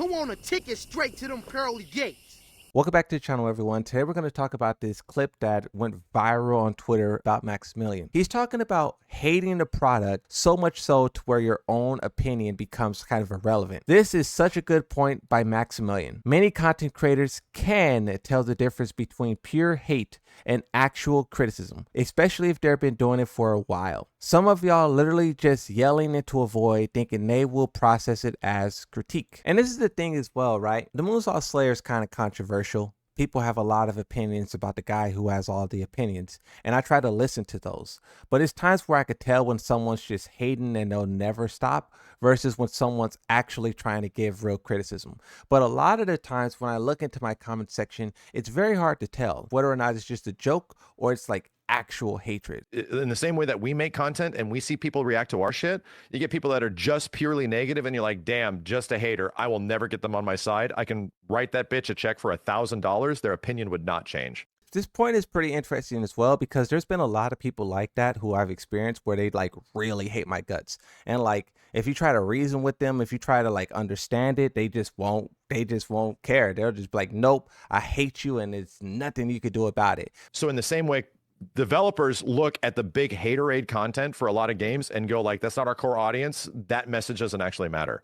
want a ticket straight to them pearly gates. Welcome back to the channel, everyone. Today we're going to talk about this clip that went viral on Twitter about Maximilian. He's talking about hating the product so much so to where your own opinion becomes kind of irrelevant. This is such a good point by Maximilian. Many content creators can tell the difference between pure hate and actual criticism, especially if they've been doing it for a while. Some of y'all literally just yelling into a void thinking they will process it as critique. And this is the thing as well, right? The Moonsault Slayer is kind of controversial. People have a lot of opinions about the guy who has all the opinions, and I try to listen to those. But it's times where I could tell when someone's just hating and they'll never stop versus when someone's actually trying to give real criticism. But a lot of the times when I look into my comment section, it's very hard to tell whether or not it's just a joke or it's like actual hatred. In the same way that we make content and we see people react to our shit, you get people that are just purely negative and you're like, damn, just a hater. I will never get them on my side. I can write that bitch a check for $1,000. Their opinion would not change. This point is pretty interesting as well, because there's been a lot of people like that who I've experienced where they like really hate my guts. And like, if you try to reason with them, if you try to like understand it, they just won't care. They'll just be like, nope, I hate you and it's nothing you could do about it. So in the same way, developers look at the big haterade content for a lot of games and go like, that's not our core audience. That message doesn't actually matter.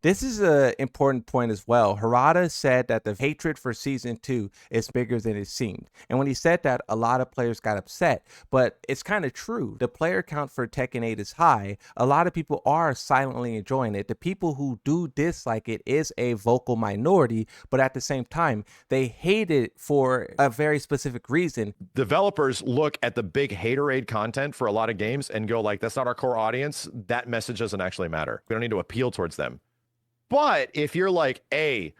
This is an important point as well. Harada said that the hatred for season 2 is bigger than it seemed. And when he said that, a lot of players got upset, but it's kind of true. The player count for Tekken 8 is high. A lot of people are silently enjoying it. The people who do dislike it is a vocal minority, but at the same time, they hate it for a very specific reason. Developers look at the big haterade content for a lot of games and go like, that's not our core audience. That message doesn't actually matter. We don't need to appeal towards them. But if you're like, hey,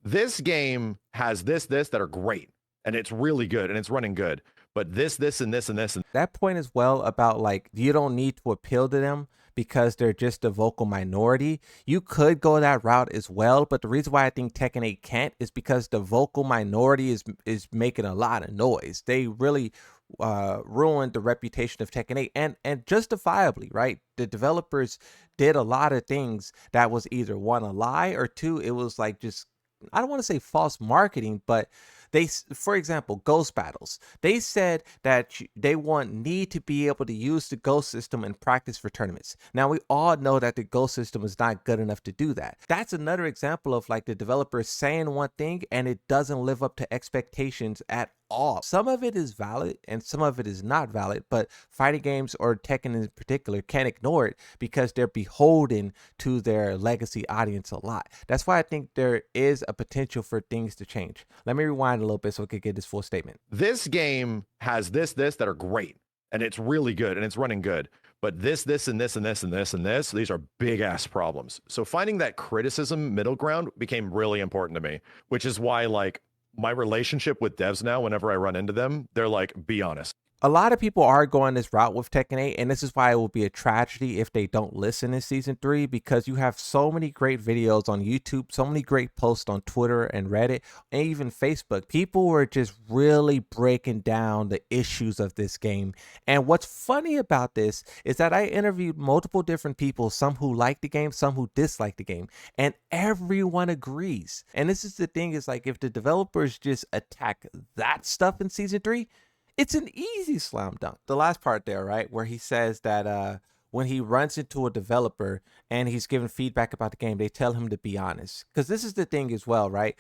this game has this that are great, and it's really good, and it's running good, but this, and this, and this. And that point as well about like, you don't need to appeal to them because they're just a vocal minority. You could go that route as well, but the reason why I think Tekken 8 can't is because the vocal minority is making a lot of noise. They really ruined the reputation of Tekken 8 and justifiably, right? The developers did a lot of things that was either one, a lie, or two, it was like just, I don't want to say false marketing, but they, for example, ghost battles. They said that they need to be able to use the ghost system in practice for tournaments. Now, we all know that the ghost system is not good enough to do that. That's another example of like the developers saying one thing and it doesn't live up to expectations at all. Some of it is valid and some of it is not valid, but fighting games, or Tekken in particular, can't ignore it because they're beholden to their legacy audience a lot. That's why I think there is a potential for things to change. Let me rewind a little bit so we could get this full statement. This game has this that are great, and it's really good, and it's running good. But this, and this, and this, and this, and this, these are big ass problems. So finding that criticism middle ground became really important to me, which is why like my relationship with devs now, whenever I run into them, they're like, be honest. A lot of people are going this route with Tekken 8, and this is why it will be a tragedy if they don't listen in Season 3, because you have so many great videos on YouTube, so many great posts on Twitter and Reddit, and even Facebook. People were just really breaking down the issues of this game. And what's funny about this is that I interviewed multiple different people, some who like the game, some who dislike the game, and everyone agrees. And this is the thing, is like, if the developers just attack that stuff in Season 3, it's an easy slam dunk. The last part there, right, where he says that when he runs into a developer and he's giving feedback about the game, they tell him to be honest. Because this is the thing as well, right?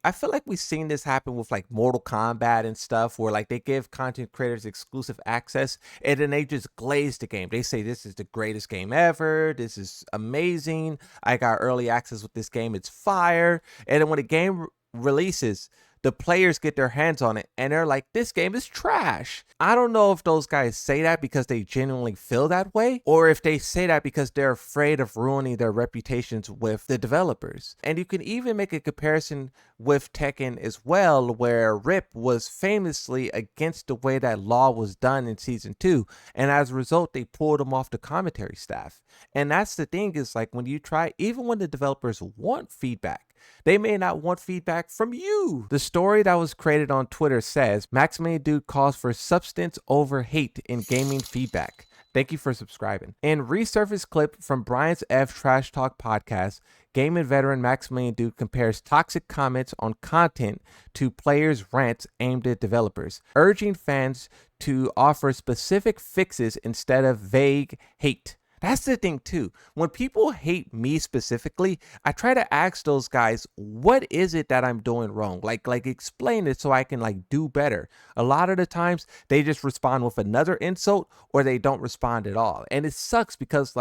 I feel like we've seen this happen with like Mortal Kombat and stuff, where like they give content creators exclusive access and then they just glaze the game. They say, this is the greatest game ever. This is amazing. I got early access with this game. It's fire. And then when the game releases, the players get their hands on it and they're like, this game is trash. I don't know if those guys say that because they genuinely feel that way, or if they say that because they're afraid of ruining their reputations with the developers. And you can even make a comparison with Tekken as well, where Rip was famously against the way that law was done in Season 2, and as a result they pulled him off the commentary staff. And that's the thing, is like, when you try, even when the developers want feedback, they may not want feedback from you. The story that was created on Twitter says, Maximilian Dude calls for substance over hate in gaming feedback. Thank you for subscribing. In resurfaced clip from Brian's F Trash Talk podcast, gaming veteran Maximilian Dude compares toxic comments on content to players' rants aimed at developers, urging fans to offer specific fixes instead of vague hate. That's the thing too. When people hate me specifically, I try to ask those guys, what is it that I'm doing wrong? Like explain it so I can do better. A lot of the times they just respond with another insult or they don't respond at all. And it sucks because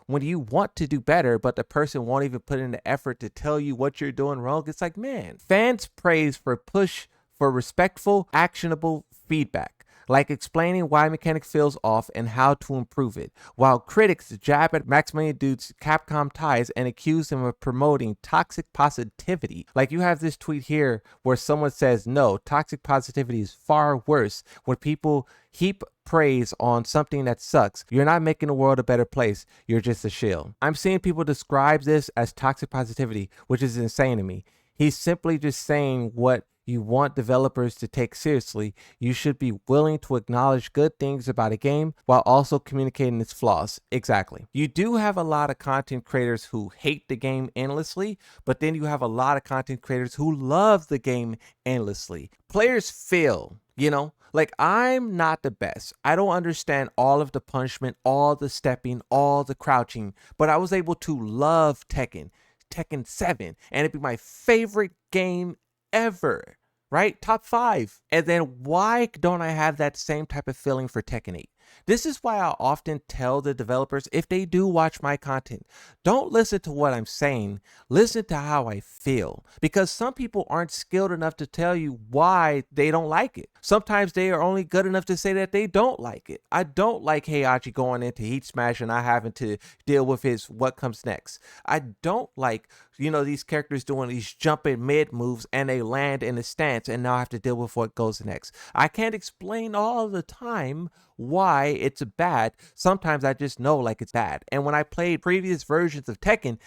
when you want to do better, but the person won't even put in the effort to tell you what you're doing wrong, it's like, man, fans praise for push for respectful, actionable feedback, like explaining why mechanic feels off and how to improve it, while critics jab at Maximilian Dude's Capcom ties and accuse him of promoting toxic positivity. Like you have this tweet here where someone says, no, toxic positivity is far worse. When people heap praise on something that sucks, you're not making the world a better place, you're just a shill. I'm seeing people describe this as toxic positivity, which is insane to me. He's simply just saying what you want developers to take seriously. You should be willing to acknowledge good things about a game while also communicating its flaws. Exactly. You do have a lot of content creators who hate the game endlessly, but then you have a lot of content creators who love the game endlessly. Players fail, I'm not the best. I don't understand all of the punishment, all the stepping, all the crouching, but I was able to love Tekken 7, and it'd be my favorite game ever, right? Top 5. And then why don't I have that same type of feeling for Tekken 8? This is why I often tell the developers, if they do watch my content, don't listen to what I'm saying, listen to how I feel. Because some people aren't skilled enough to tell you why they don't like it. Sometimes they are only good enough to say that they don't like it. I don't like Heihachi going into Heat Smash and not having to deal with his what comes next. I don't like, these characters doing these jumping mid moves and they land in a stance and now I have to deal with what goes next. I can't explain all the time why it's bad. Sometimes I just know it's bad. And when I played previous versions of Tekken,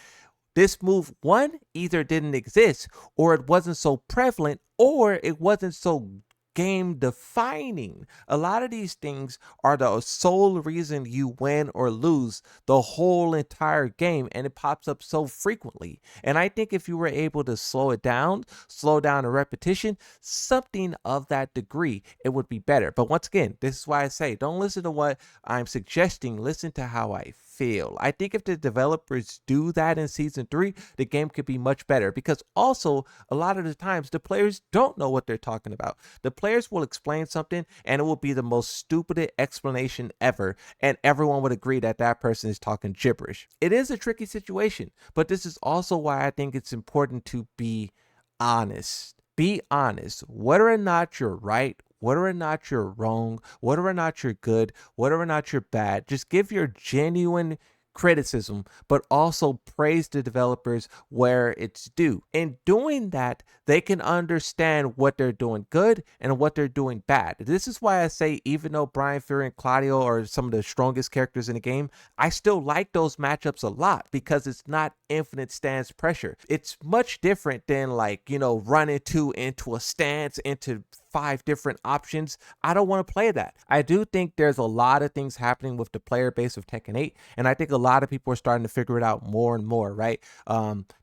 this move, one, either didn't exist or it wasn't so prevalent or it wasn't so game defining. A lot of these things are the sole reason you win or lose the whole entire game, and it pops up so frequently. And I think if you were able to slow down the repetition, something of that degree, it would be better. But once again, this is why I say don't listen to what I'm suggesting, listen to how I feel. I think if the developers do that in season 3, the game could be much better, because also a lot of the times the players don't know what they're talking about. The players will explain something and it will be the most stupid explanation ever, and everyone would agree that that person is talking gibberish. It is a tricky situation, but this is also why I think it's important to be honest. Be honest, whether or not you're right, whether or not you're wrong, whether or not you're good, whether or not you're bad. Just give your genuine criticism, but also praise the developers where it's due. In doing that, they can understand what they're doing good and what they're doing bad. This is why I say, even though Brian Fury and Claudio are some of the strongest characters in the game, I still like those matchups a lot, because it's not infinite stance pressure. It's much different than running into a stance, into 5 different options. I don't want to play that. I do think there's a lot of things happening with the player base of Tekken 8, and I think a lot of people are starting to figure it out more and more, right?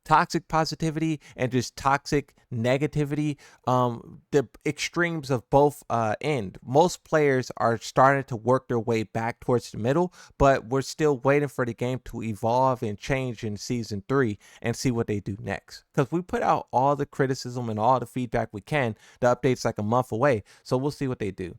Toxic positivity and just toxic negativity, the extremes of both end. Most players are starting to work their way back towards the middle, but we're still waiting for the game to evolve and change in season 3 and see what they do next. Because we put out all the criticism and all the feedback we can. The update's like a month away, so we'll see what they do.